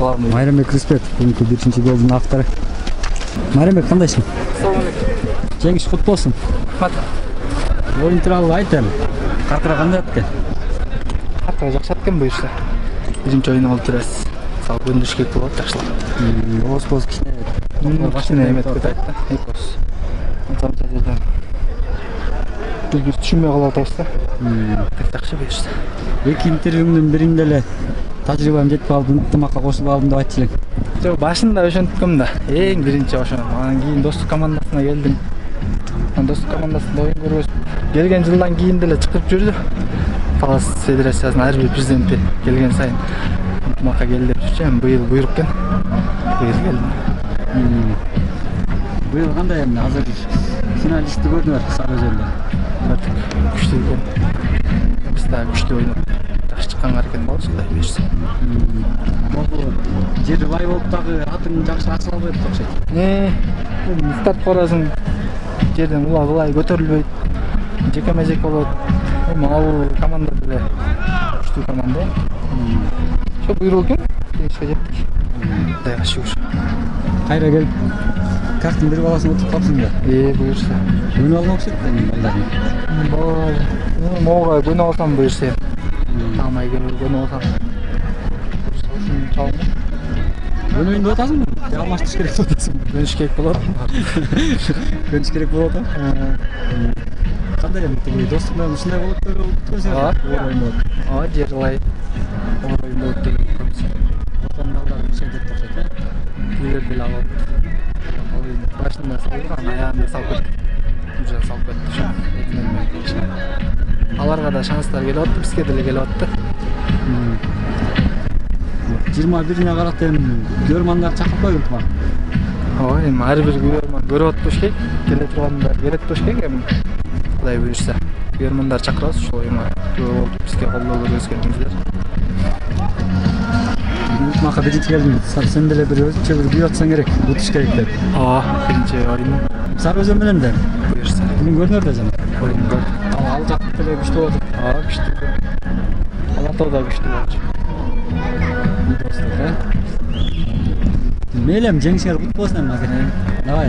главный. Майрамбек Рыспек, бүгүнкү 1-чи голдун автору. Майрамбек, кандайсың? Assalomu alaykum. Жеңиш кут болсун. Рахмат. Оюн тууралуу айт эми. Каркыра кандай өткөн? Каркыра жакшы өткөн буюрса. Биринчи ойун болуп турасыз. Сал күндүш керек болот, жакшылап. Оос кичине. Машина эмет көп айтты. Экос. Антамча жерден. Бир түшүнбөй калып атабыз да. Так жакшы буюрса. Эки интервьюңдун биринде эле тажрыйбам жетип алып, ынтымакка кошулуп алдым деп айтчы элең. Жок, башында ошентикем да. Эң биринчи ошо. Анан кийин достук командасына келдим. Анан достук командасында оюн көрбөс. Келген жылдан кийин деле чыгып жүрдү. Талас федерациясынын ар бир президенти келген сайын ынтымакка кел деп жүрчү. Быйыл буйрук экен. Быйыл келдим. Быйыл кандай эми азыр финалистти көрдүңөр Сары Өзөлдө. Күчтүү экен. Биз да күчтүү ойноп жакшы чыкканга аракет кылабыз, Кудай буйрса. Могу жери бай болуп дагы атың жакшы ачыла албайт окшойт. Старт барасың, жерден улай көтөрүлбөйт. Жекеме жек болот. Эми ал команда деле күчтүү команда. Ошо буйрук экен. Финишке жеттик. Кудайга шүгүр. Кайра келип карттын бир баласын утуп калдың да. Буйрса. Өнүп алма окшойт балдардын. Могуга көнүп алсам буйрса. Тамай көнүп алсам. Ушун чалым. Өнүгүн деп атасыңбы? Же алмаштырыш керек деп атасыңбы? Көнүш керек болот. Көнүш керек болот да. Кандай эми тиги достуктан ушундай болот деп күткөнсүң? Оор ойун болот. Жерлай. Оор ойун болот деп күткөнсүң. Отан балдар иши деп окшойт, Күйлөр деле алып. Башында салган, аягында салып кетти. Уже салып кетти. Аларга да шанстар келип атты, бизге деле келип атты. 21-ине карата эми көрмандар чакырып койгон ынтымак. Эми ар бир көрман көрүп атпыш керек. Келе тургандар келет болуш керек эми. Кудай буйрса. Көрмандар чакырабыз ушул оюнга. Бизге колдоо көрсөткөнүңүздөр. Ынтымакка биринчи келдиң. Сен деле бир өзүнчө бир бүй атсаң керек, утуш керек деп. Биринчи ойун. Сары Өзөн менен да Буйрса. бүгүн көрүнөр да жана. Ойун көрдүк. Ал жак деле күчтүү болот. Күчтүү. Алатау да күчтүү болчу. Мейлем жеңишиңер кут болсун эми. Давай.